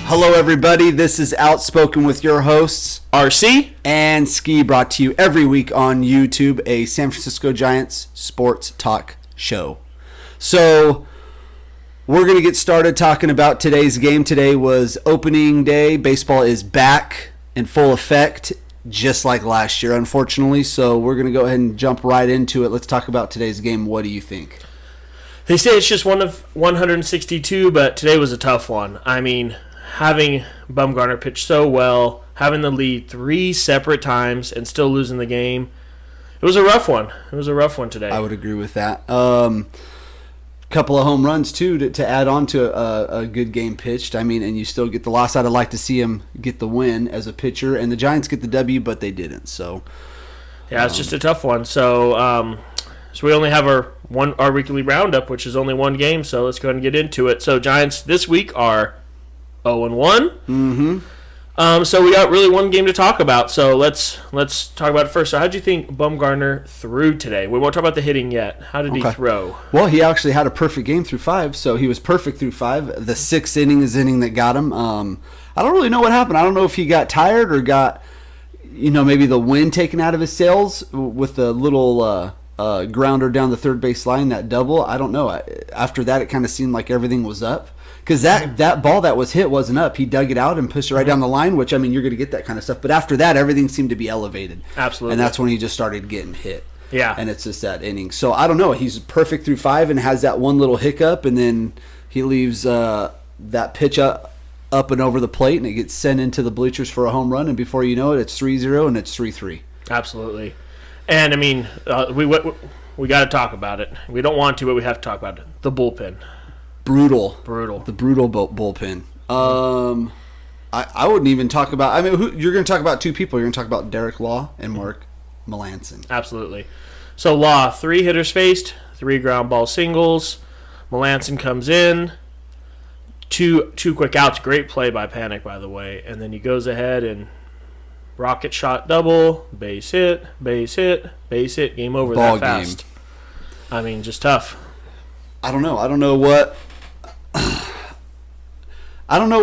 Hello, everybody. This is Outspoken with your hosts, RC and Ski, brought to you every week on YouTube, a San Francisco Giants sports talk show. So, we're going to get started talking about today's game. Today was opening day. Baseball is back in full effect, just like last year, unfortunately. So, we're going to go ahead and jump right into it. Let's talk about today's game. What do you think? They say it's just one of 162, but today was a tough one. I mean, having Bumgarner pitch so well, having the lead 3 separate times, and still losing the game, it was a rough one. It was a rough one today. I would agree with that. Couple of home runs, too, to add on to a good game pitched. I mean, and you still get the loss. I'd like to see him get the win as a pitcher, and the Giants get the W, but they didn't. So, yeah, it's just a tough one. So, we only have our weekly roundup, which is only one game. So let's go ahead and get into it. So Giants this week are 0-1. Mm-hmm. So we got really one game to talk about. So let's talk about it first. So how do you think Bumgarner threw today? We won't talk about the hitting yet. How did he throw? Well, he actually had a perfect game through 5, so he was perfect through 5. The 6th inning is the inning that got him. I don't really know what happened. I don't know if he got tired or got, maybe the wind taken out of his sails with the little grounder down the third base line, that double. I don't know. After that, it kind of seemed like everything was up. Because that ball that was hit wasn't up. He dug it out and pushed it right down the line, which, I mean, you're going to get that kind of stuff. But after that, everything seemed to be elevated. Absolutely. And that's when he just started getting hit. Yeah. And it's just that inning. So, I don't know. He's perfect through 5 and has that one little hiccup, and then he leaves that pitch up and over the plate, and it gets sent into the bleachers for a home run. And before you know it, it's 3-0 and it's 3-3. Absolutely. And, I mean, we got to talk about it. We don't want to, but we have to talk about it. The bullpen. Brutal. The brutal bullpen. I wouldn't even talk about. I mean, you're going to talk about 2 people. You're going to talk about Derek Law and Mark Melancon. Absolutely. So Law, 3 hitters faced, 3 ground ball singles. Melancon comes in, two quick outs. Great play by Panic, by the way. And then he goes ahead and rocket shot double, base hit, game over Ball that fast. Game. I mean, just tough. I don't know. I don't know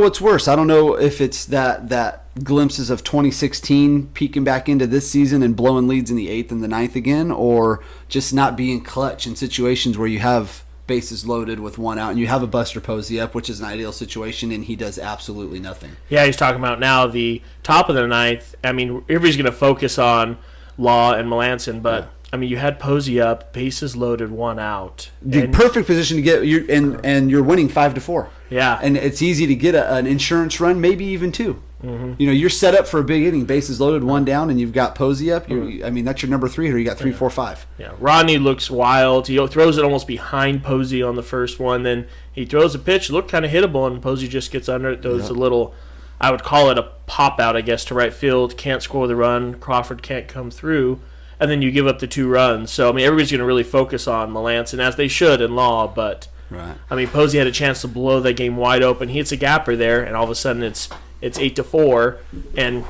what's worse. I don't know if it's that glimpses of 2016 peeking back into this season and blowing leads in the 8th and the 9th again, or just not being clutch in situations where you have bases loaded with 1 out and you have a Buster Posey up, which is an ideal situation, and he does absolutely nothing. Yeah, he's talking about now the top of the 9th. I mean, everybody's going to focus on Law and Melancon, but... Yeah. I mean, you had Posey up, bases loaded, 1 out. The perfect position to get, and you're winning 5-4. Yeah, and it's easy to get an insurance run, maybe even 2. Mm-hmm. You're set up for a big inning, bases loaded, 1 down, and you've got Posey up. I mean, that's your number 3 hitter. You got 3, 4, 5. Yeah, Rodney looks wild. He throws it almost behind Posey on the first one. Then he throws a pitch, looked kind of hittable, and Posey just gets under it. Throws a little, I would call it a pop out, I guess, to right field. Can't score the run. Crawford can't come through. And then you give up the 2 runs. So, I mean, everybody's going to really focus on Melancon, as they should in Law. But, right. I mean, Posey had a chance to blow that game wide open. He hits a gapper there, and all of a sudden it's 8-4. And,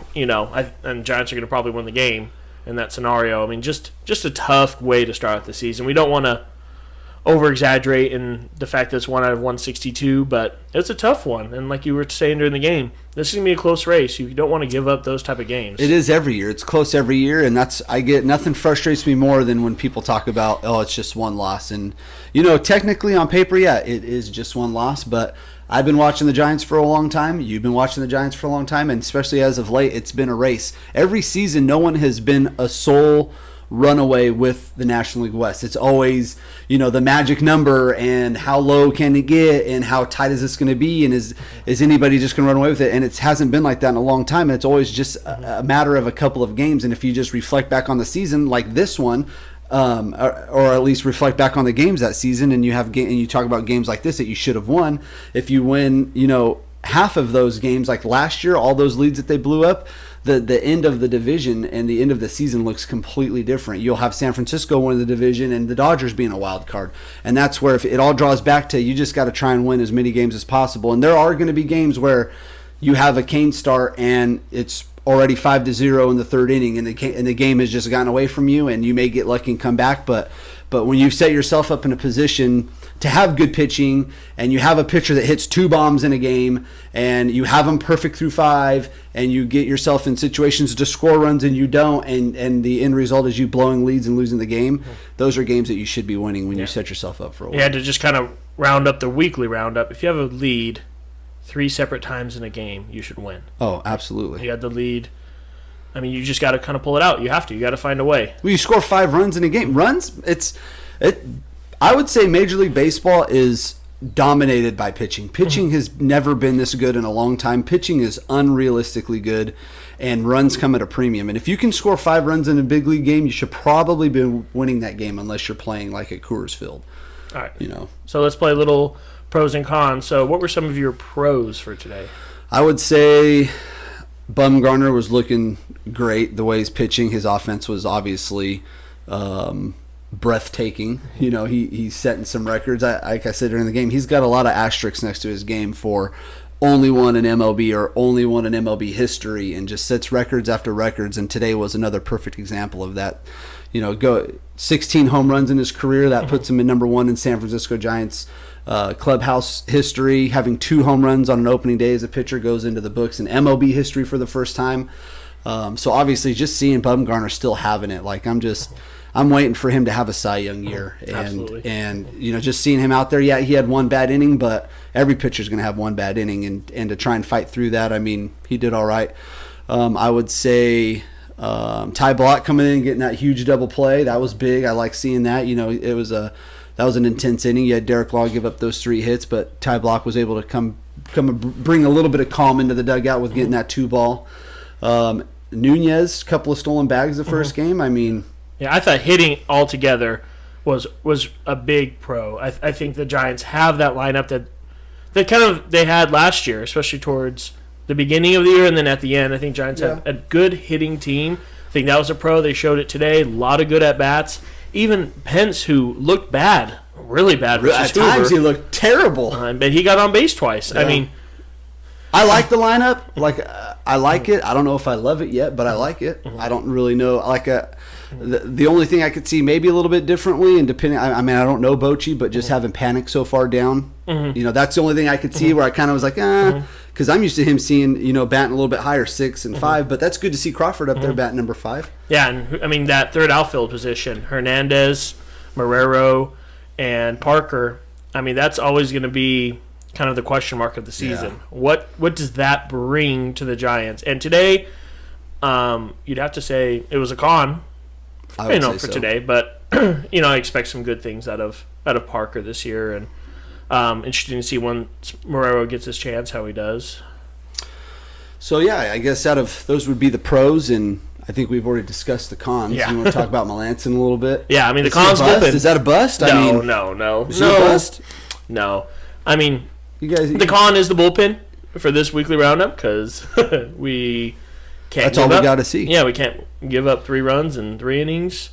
and Giants are going to probably win the game in that scenario. I mean, just a tough way to start out the season. We don't want to over-exaggerate in the fact that it's 1 out of 162, but it's a tough one. And like you were saying during the game, this is going to be a close race. You don't want to give up those type of games. It is every year. It's close every year, and nothing frustrates me more than when people talk about, it's just 1 loss. And, technically on paper, yeah, it is just 1 loss, but I've been watching the Giants for a long time. You've been watching the Giants for a long time, and especially as of late, it's been a race. Every season, no one has been a sole runaway with the National League West. It's always, the magic number and how low can it get and how tight is this going to be, and is anybody just going to run away with it? And it hasn't been like that in a long time. And it's always just a matter of a couple of games. And if you just reflect back on the season like this one, or at least reflect back on the games that season, and you talk about games like this that you should have won. If you win, half of those games, like last year, all those leads that they blew up, the end of the division and the end of the season looks completely different. You'll have San Francisco win the division and the Dodgers being a wild card. And that's where if it all draws back to you just got to try and win as many games as possible. And there are going to be games where you have a Kane start and it's already 5-0 in the 3rd inning and the game has just gotten away from you, and you may get lucky and come back. But when you set yourself up in a position to have good pitching, and you have a pitcher that hits 2 bombs in a game, and you have them perfect through 5, and you get yourself in situations to score runs and you don't, and the end result is you blowing leads and losing the game. Those are games that you should be winning when you set yourself up for a win. You had to just kind of round up the weekly roundup. If you have a lead 3 separate times in a game, you should win. Oh, absolutely. You had the lead. I mean, you just got to kind of pull it out. You have to. You got to find a way. Well, you score 5 runs in a game. Runs, I would say Major League Baseball is dominated by pitching. Pitching has never been this good in a long time. Pitching is unrealistically good, and runs come at a premium. And if you can score 5 runs in a big league game, you should probably be winning that game unless you're playing like at Coors Field. All right. So let's play a little pros and cons. So what were some of your pros for today? I would say Bumgarner was looking great. The way he's pitching, his offense was obviously breathtaking. He's setting some records. Like I said during the game, he's got a lot of asterisks next to his game for only won an MLB or only won an MLB history, and just sets records after records. And today was another perfect example of that. 16 home runs in his career. That puts him in number 1 in San Francisco Giants clubhouse history. Having 2 home runs on an opening day as a pitcher goes into the books in MLB history for the first time. So obviously, just seeing Bumgarner still having it, I'm waiting for him to have a Cy Young year, and just seeing him out there. Yeah, he had 1 bad inning, but every pitcher's going to have 1 bad inning, and to try and fight through that, I mean, he did all right. I would say Ty Blott coming in and getting that huge double play, that was big. I like seeing that. That was an intense inning. You had Derek Law give up those 3 hits, but Ty Blott was able to come and bring a little bit of calm into the dugout with getting that 2 ball. Nunez, couple of stolen bags the first game. I mean, yeah, I thought hitting altogether was a big pro. I think the Giants have that lineup that they had last year, especially towards the beginning of the year and then at the end. I think Giants have a good hitting team. I think that was a pro. They showed it today. A lot of good at bats. Even Pence, who looked bad, really bad. At times he looked terrible, but he got on base twice. Yeah. I mean, I like the lineup. I like it. I don't know if I love it yet, but I like it. I don't really know. The only thing I could see maybe a little bit differently, and depending, I mean, I don't know Bochy, but just having Panic so far down, that's the only thing I could see where I kind of was like, because I'm used to him seeing, batting a little bit higher, 6 and 5, but that's good to see Crawford up there batting number 5. Yeah, and I mean, that third outfield position, Hernandez, Marrero, and Parker, I mean, that's always going to be kind of the question mark of the season. Yeah. What does that bring to the Giants? And today, you'd have to say it was a con. For today, but I expect some good things out of Parker this year, and interesting to see when Marrero gets his chance how he does. So yeah, I guess out of those would be the pros, and I think we've already discussed the cons. Yeah. You want to talk about Melanson a little bit? Yeah, I mean, the cons bullpen. Is that a bust? No. Is it a bust? No. I mean, the con is the bullpen for this weekly roundup because we can't. That's all we got to see. Yeah, we can't give up 3 runs in 3 innings.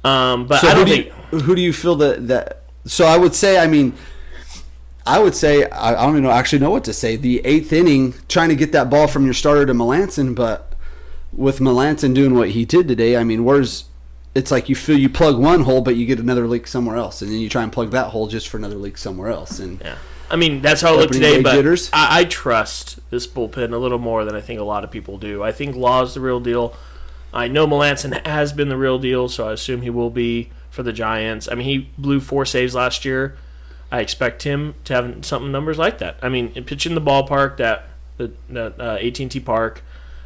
But so I don't think. Who do you feel that? So I would say, I don't even actually know what to say. The 8th inning, trying to get that ball from your starter to Melanson, but with Melanson doing what he did today, I mean, it's like you plug one hole, but you get another leak somewhere else, and then you try and plug that hole just for another leak somewhere else. And yeah. I mean, that's how it looked today, but I trust this bullpen a little more than I think a lot of people do. I think Law's the real deal. I know Melanson has been the real deal, so I assume he will be for the Giants. I mean, he blew 4 saves last year. I expect him to have something numbers like that. I mean, pitching the ballpark, that AT&T Park,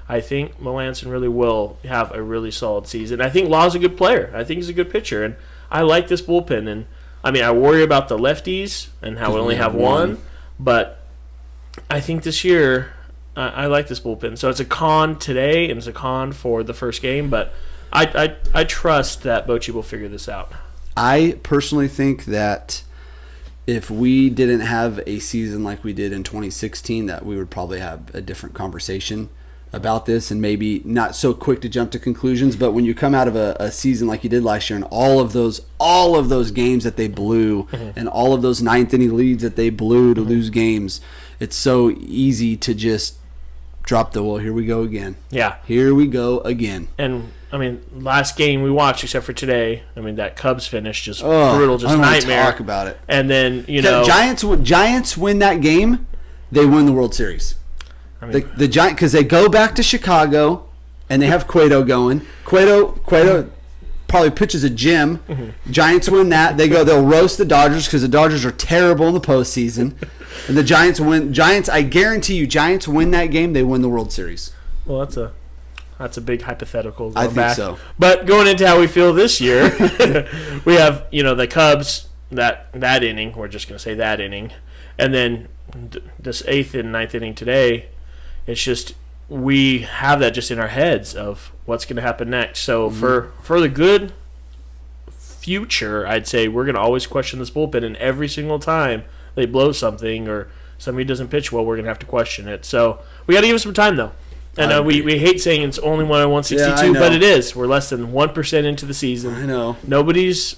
I think Melanson really will have a really solid season. I think Law's a good player. I think he's a good pitcher, and I like this bullpen. And I mean, I worry about the lefties and how we only have one, but I think this year I like this bullpen. So it's a con today, and it's a con for the first game, but I trust that Bochy will figure this out. I personally think that if we didn't have a season like we did in 2016, that we would probably have a different conversation about this, and maybe not so quick to jump to conclusions. But when you come out of a season like you did last year, and all of those games that they blew, and all of those 9th inning leads that they blew to lose games, it's so easy to just drop the, well, here we go again. Yeah. Here we go again. And I mean, last game we watched, except for today, I mean, that Cubs finish, just brutal, just I don't nightmare. want to talk about it. And then, Giants win that game, they win the World Series. I mean, The Giants, because they go back to Chicago, and they have Cueto going. Cueto probably pitches a gem. Giants win that. They'll roast the Dodgers because the Dodgers are terrible in the postseason. And the Giants win. I guarantee you, Giants win that game, they win the World Series. well, that's a big hypothetical. I think back. so. But going into how we feel this year, we have the Cubs that inning. We're just going to say that inning, and then this 8th and 9th inning today. It's just we have that just in our heads of what's going to happen next. So for the good future, I'd say we're going to always question this bullpen, and every single time they blow something or somebody doesn't pitch well, we're going to have to question it. So we got to give it some time, though. And we hate saying it's only 1/162, but it is. We're less than 1% into the season. I know. Nobody's,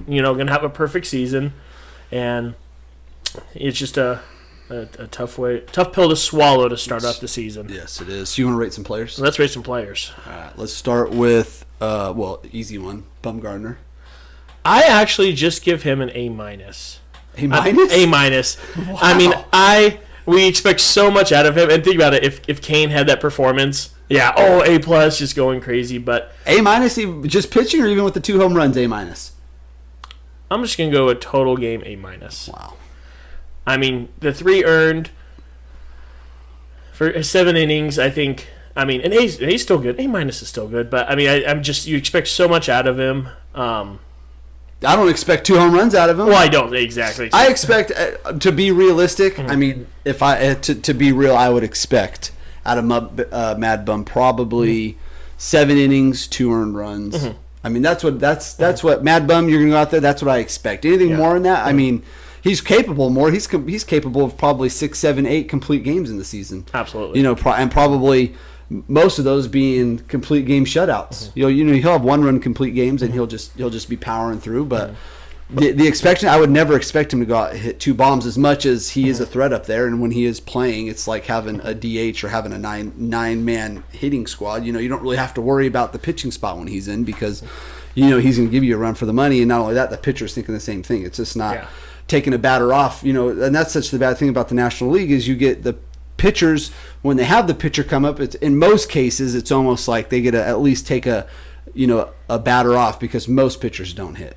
going to have a perfect season, and it's just a tough pill to swallow to start up the season. Yes, it is. You want to rate some players? So let's rate some players. All right, let's start with easy one, Bumgarner. I actually just give him an A-. A minus? A-. Wow. I mean, we expect so much out of him, and think about it. If Kane had that performance, A+, just going crazy. But A minus, just pitching, or even with the 2 home runs, A minus. I'm just gonna go a total game A-. Wow. I mean, the 3 earned for 7 innings. I think. I mean, and A's still good. A- is still good, but I mean, I'm just you expect so much out of him. I don't expect 2 home runs out of him. Well, I don't exactly. I expect to be realistic. I mean, if I to be real, I would expect out of Mad Bum probably 7 innings, 2 earned runs. I mean, that's what Mad Bum. You're gonna go out there. That's what I expect. Anything more than that, I mean, he's capable more. He's capable of probably 6, 7, 8 complete games in the season. Absolutely. And probably most of those being complete game shutouts. He'll have 1-run complete games, and he'll just be powering through. But the expectation, I would never expect him to go out and hit 2 bombs as much as he is a threat up there. And when he is playing, it's like having a DH or having a nine-man hitting squad. You don't really have to worry about the pitching spot when he's in because he's going to give you a run for the money. And not only that, the pitcher's thinking the same thing. It's just not taking a batter off. And that's such the bad thing about the National League is you get the pitchers when they have the pitcher come up. It's in most cases it's almost like they get to at least take a batter off because most pitchers don't hit.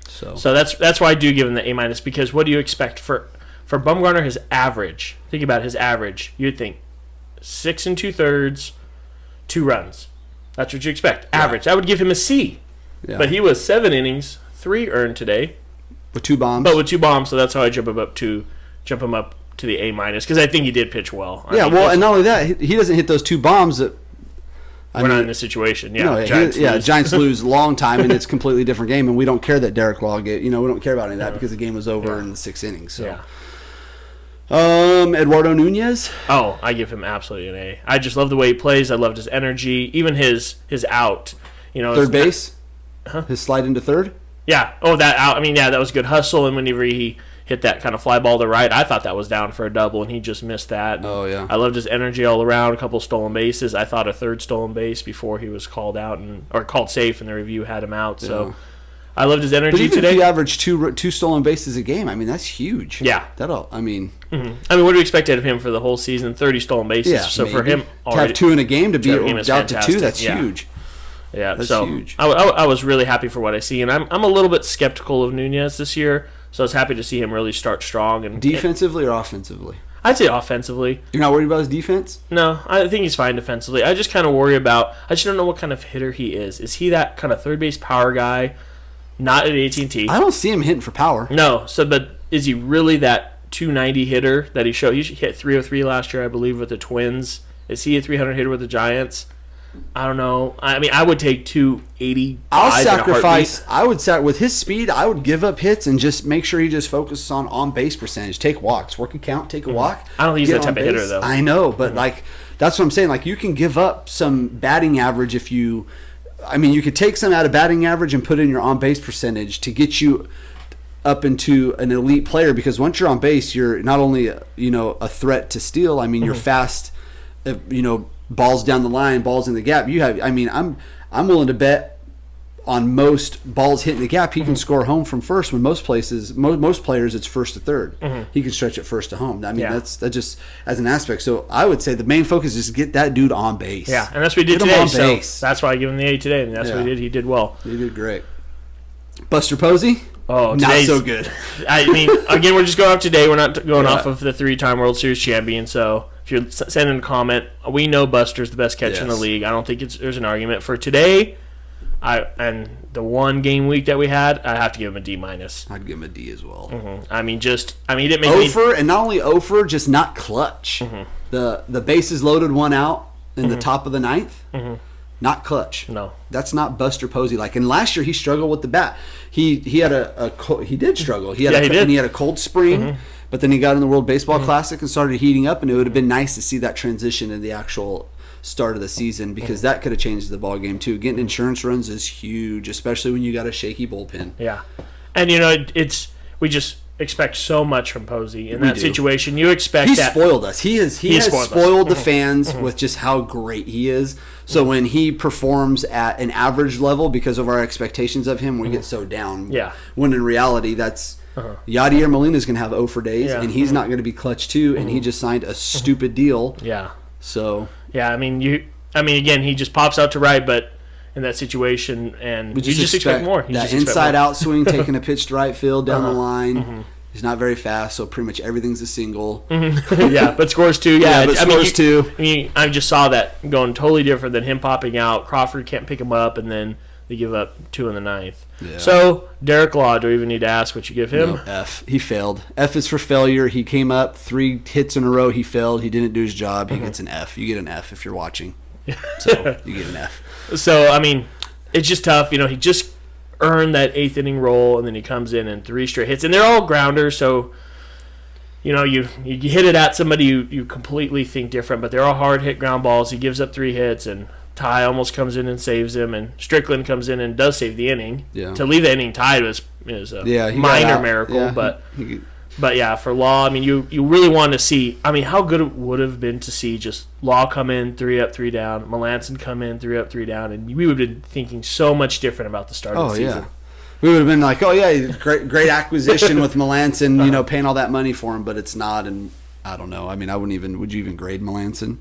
So that's why I do give him the A- because what do you expect for Bumgarner? His average. Think about his average. You'd think 6 2/3, 2 runs. That's what you expect. Average. I would give him a C. Yeah. But he was 7 innings, 3 earned today. With 2 bombs. But with 2 bombs, so that's how I jump him up to the A- because I think he did pitch well. And not only that, he doesn't hit those 2 bombs. We're not in this situation. Giants lose long time, and it's a completely different game, and we don't care that Derek Law we don't care about any of that because the game was over in the 6th inning. So, Eduardo Nunez. Oh, I give him absolutely an A. I just love the way he plays. I loved his energy, even his out. Third base. His slide into third. Yeah. Oh, that out. I mean, that was good hustle, and whenever he hit that kind of fly ball to right, I thought that was down for a double, and he just missed that. And I loved his energy all around. A couple stolen bases. I thought a 3rd stolen base before he was called out or called safe, and the review had him out. So I loved his energy but even today. If he averaged two stolen bases a game, I mean that's huge. Yeah. I mean, what do we expect out of him for the whole season? 30 stolen bases. Yeah, so maybe. for him to have 2 in a game to be out to 2, that's huge. Yeah, that's so huge. I was really happy for what I see, and I'm a little bit skeptical of Nunez this year. So I was happy to see him really start strong. And defensively or offensively? I'd say offensively. You're not worried about his defense? No, I think he's fine defensively. I just kind of worry about. I just don't know what kind of hitter he is. Is he that kind of third base power guy? Not at AT&T. I don't see him hitting for power. No. So, but is he really that 290 hitter that he showed? He hit 303 last year, I believe, with the Twins. Is he a 300 hitter with the Giants? I don't know. I mean, I would take 280. I'll sacrifice. With his speed, I would give up hits and just make sure he just focuses on base percentage. Take walks, work a count, take a walk. I don't think he's that type of hitter though. I know, but that's what I'm saying. Like you can give up some batting average if you. I mean, you could take some out of batting average and put in your on base percentage to get you up into an elite player. Because once you're on base, you're not only a threat to steal. I mean, you're fast. Balls down the line, balls in the gap. I'm I'm willing to bet on most balls hitting the gap, he can score home from first. When most places, most players, it's first to third. He can stretch it first to home. I mean, that's just as an aspect. So I would say the main focus is to get that dude on base. Yeah, and that's what he did Get him today. on So base. that's why I give him the A today, and that's what he did. He did well. He did great. Buster Posey? Oh, not so good. I mean, again, we're just going off today. We're not going off of the 3-time World Series champion. So if you're sending a comment, we know Buster's the best catcher in the league. I don't think there's an argument for today. And the one game week that we had, I have to give him a D-. I'd give him a D as well. I mean, he didn't make and not only over, just not clutch. The bases loaded, one out in the top of the ninth. Not clutch. No, that's not Buster Posey. Like, and last year he struggled with the bat. He had he did struggle. He had he had a cold spring, but then he got in the World Baseball Classic and started heating up. And it would have been nice to see that transition in the actual start of the season, because that could have changed the ball game too. Getting insurance runs is huge, especially when you got a shaky bullpen. Yeah, and we just expect so much from Posey in that situation. You expect He spoiled us. He has spoiled the fans with just how great he is. So when he performs at an average level because of our expectations of him, we get so down. Yeah. When in reality, that's Yadier Molina's going to have 0 for days, and he's not going to be clutch too. And he just signed a stupid deal. Yeah. So. Yeah, I mean, again, he just pops out to right, but in that situation, and you just expect more. That inside-out swing, taking a pitch to right field down the line. He's not very fast, so pretty much everything's a single. Yeah, but scores two. Yeah, but scores two. I mean, I just saw that going totally different than him popping out. Crawford can't pick him up, and then they give up 2 in the ninth. Yeah. So, Derek Law, do we even need to ask what you give him? No, F. He failed. F is for failure. He came up 3 hits in a row. He failed. He didn't do his job. He gets an F. You get an F if you're watching. So, you get an F. So, I mean, it's just tough. You know, he just earned that 8th inning role, and then he comes in and 3 straight hits. And they're all grounders, so, you know, you hit it at somebody, you completely think different. But they're all hard hit ground balls. He gives up 3 hits, and Ty almost comes in and saves him, and Strickland comes in and does save the inning. Yeah. To leave the inning tied is a minor miracle, yeah, but yeah, for Law, I mean, you really want to see. I mean, how good it would have been to see just Law come in 3 up, 3 down, Melanson come in 3 up, 3 down, and we would have been thinking so much different about the start of the season. Yeah. We would have been like, oh yeah, great acquisition with Melanson, you know, paying all that money for him, but it's not, and I don't know. I mean, would you even grade Melanson?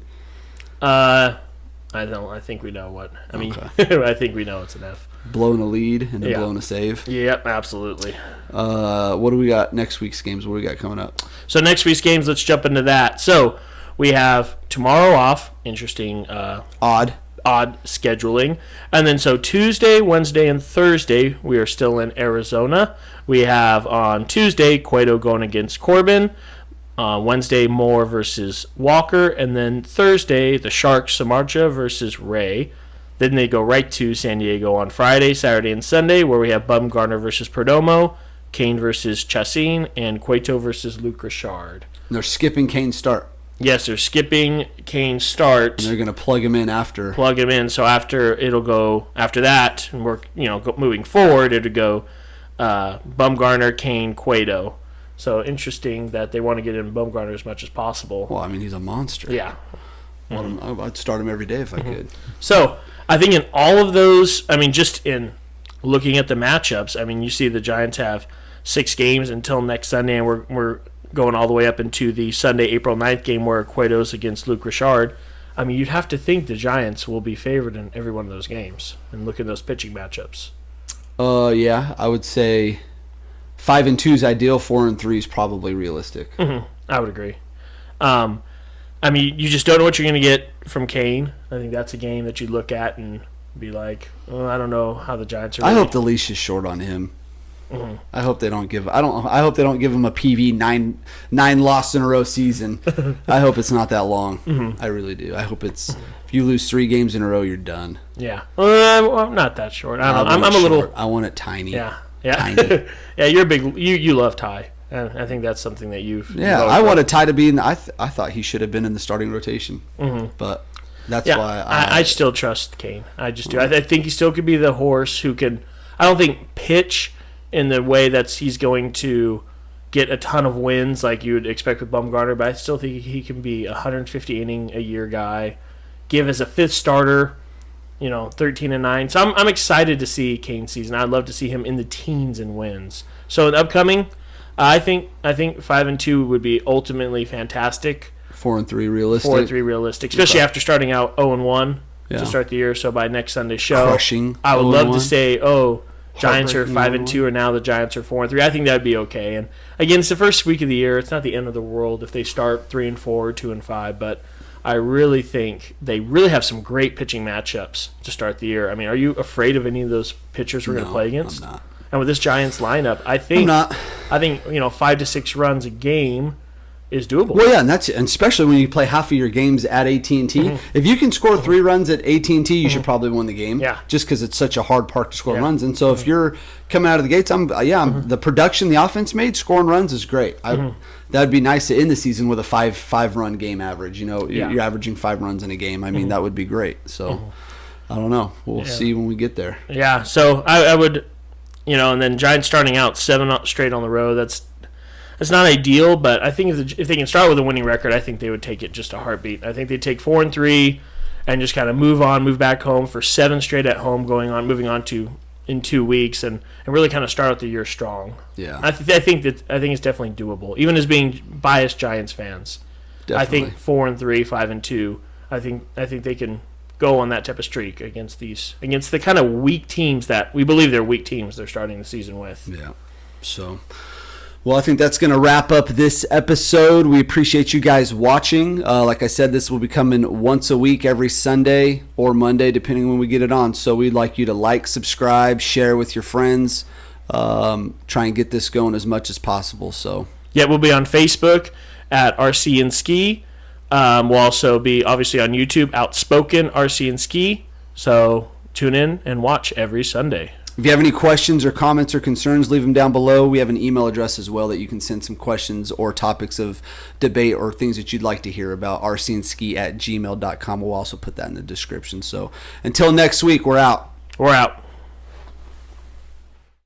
I don't. I think we know what. I mean, okay. I think we know it's an F. Blowing a lead and then blowing a save. Yep, absolutely. What do we got next week's games? What do we got coming up? So next week's games, let's jump into that. So we have tomorrow off. Interesting. Odd scheduling. And then so Tuesday, Wednesday, and Thursday, we are still in Arizona. We have on Tuesday, Cueto going against Corbin. Wednesday, Moore versus Walker. And then Thursday, the Sharks, Samardzija versus Ray. Then they go right to San Diego on Friday, Saturday, and Sunday, where we have Bumgarner versus Perdomo, Kane versus Chassin, and Cueto versus Luc Richard. And they're skipping Kane's start. Yes, they're skipping Kane's start. And they're going to plug him in after. So it'll go after that, and we're moving forward. It'll go Bumgarner, Kane, Cueto. So interesting that they want to get in Bumgarner as much as possible. Well, I mean, he's a monster. Yeah. I'd start him every day if I could. So I think in all of those, I mean, just in looking at the matchups, I mean, you see the Giants have 6 games until next Sunday, and we're going all the way up into the Sunday, April 9th game where Cueto's against Luc Richard. I mean, you'd have to think the Giants will be favored in every one of those games, and look at those pitching matchups. Yeah, I would say 5-2 is ideal. 4-3 is probably realistic. Mm-hmm. I would agree. I mean, you just don't know what you're going to get from Kane. I think that's a game that you look at and be like, oh, I don't know how the Giants are. I hope the leash is short on him. Mm-hmm. I hope they don't give. I hope they don't give him a PV nine loss in a row season. I hope it's not that long. Mm-hmm. I really do. I hope it's if you lose 3 games in a row, you're done. Yeah, well, not that short. I don't know. I'm a little. I want it tiny. Yeah. Tiny. Yeah, you're big. You love Ty. And I think that's something that you've. Yeah, I wanted Ty to be in. I thought he should have been in the starting rotation. Mm-hmm. But that's why I still trust Kane. I just do. I think he still could be the horse who can. I don't think pitch in the way that he's going to get a ton of wins like you would expect with Bumgarner, but I still think he can be a 150 inning a year guy. Give as a 5th starter, 13-9. So I'm excited to see Kane's season. I'd love to see him in the teens and wins. So the upcoming, I think 5-2 would be ultimately fantastic. 4-3 realistic. 4-3 realistic, especially after starting out 0-1 Yeah. to start the year. So by next Sunday's show, Crushing I would love 0-1. to say, Giants are Heartbreaking 5-2, and now the Giants are 4-3. I think that'd be okay. And again, it's the first week of the year. It's not the end of the world if they start 3-4 or 2-5. But I really think they really have some great pitching matchups to start the year. I mean, are you afraid of any of those pitchers we're going to play against? I'm not. And with this Giants lineup, I think 5 to 6 runs a game is doable. Well, yeah, and especially when you play half of your games at AT&T. If you can score 3 runs at AT&T, you should probably win the game. Yeah. Just because it's such a hard park to score runs. And so if you're coming out of the gates, the production the offense made, scoring runs is great. That'd be nice to end the season with a 5-run game average. You're averaging 5 runs in a game. I mean, that would be great. So I don't know. We'll see when we get there. Yeah. So I would, and then Giants starting out 7 straight on the road. That's not ideal, but I think if they can start with a winning record, I think they would take it just a heartbeat. I think they'd take 4-3 and just kind of move back home for 7 straight at home, moving on to in 2 weeks, and really kind of start out the year strong. Yeah, I think it's definitely doable, even as being biased Giants fans. definitely. I think 4-3, 5-2. I think they can go on that type of streak against the kind of weak teams that we believe they're weak teams they're starting the season with. Yeah. So, well, I think that's going to wrap up this episode. We appreciate you guys watching. Like I said, this will be coming once a week, every Sunday or Monday, depending when we get it on. So we'd like you to like, subscribe, share with your friends. Try and get this going as much as possible. So yeah, we'll be on Facebook at Rcandski. We'll also be obviously on YouTube, Outspoken Rcandski. So tune in and watch every Sunday. if you have any questions or comments or concerns, leave them down below. We have an email address as well that you can send some questions or topics of debate or things that you'd like to hear about, rcandski@gmail.com. We'll also put that in the description. So until next week, we're out. We're out.